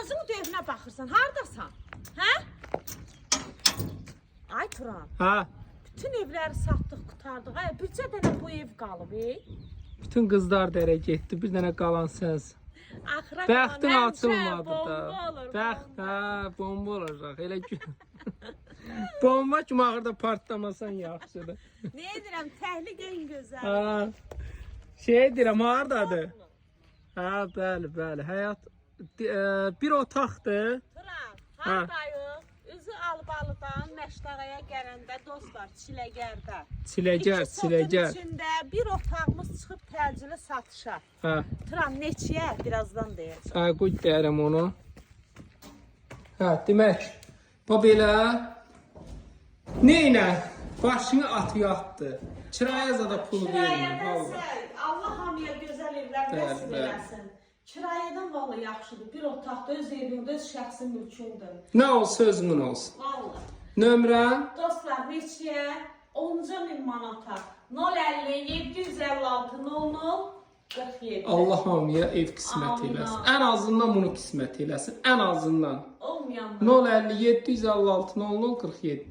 Gözünün döyünə baxırsan, hardasan? Hə? Ay Turan, Ha, bütün evləri satdıq, qutardıq. Ay, bircə dənə bu ev qalıb, bütün qızlar dərə getdi, bir dənə qalan sənsən. Axıra Bəxtin qalan açılmadı bomba da. olur, Bəxt, bomba. hə, bomba olacaq. Elə ki. Bomba kimi axırda partlamasan yaxşıdır. Ne edirəm, təhlükə en gözəl. Ha. Şey deyirəm, hardadır? Ha, bəli, bəli. Həyat bir otaqdır. Turan, Ha. hardayıq? Üzü Albalıdan Məşdağaya gələndə dostlar, Çiləgərdə. Çiləgər, İki sotun çiləgər. içində bir otağımız çıxıb təcili satışa. Ha. Turan, neçəyə? Birazdan deyəcəm. Ha, qoy deyərəm onu. Ha, demək, bu belə neynə? Başını atı yatdı. Kiraya zada pul vermir, valla. Allah hamıya gözəl evlər Bəli, nəsib bəli. eləsin. Kirayadan valla yaxşıdır. Bir otaqda öz evində, öz şəxsi mülkündür. Nə olsun, sözümün olsun. Valla. Nömrə Dostlar, neçəyə? 10.000 manata. 050 756 00 47. Allah hamıya ev qismət Amin, eləsin. amin. Ən azından bunu qismət eləsin. Ən azından. Olmayan 050 756 00 47.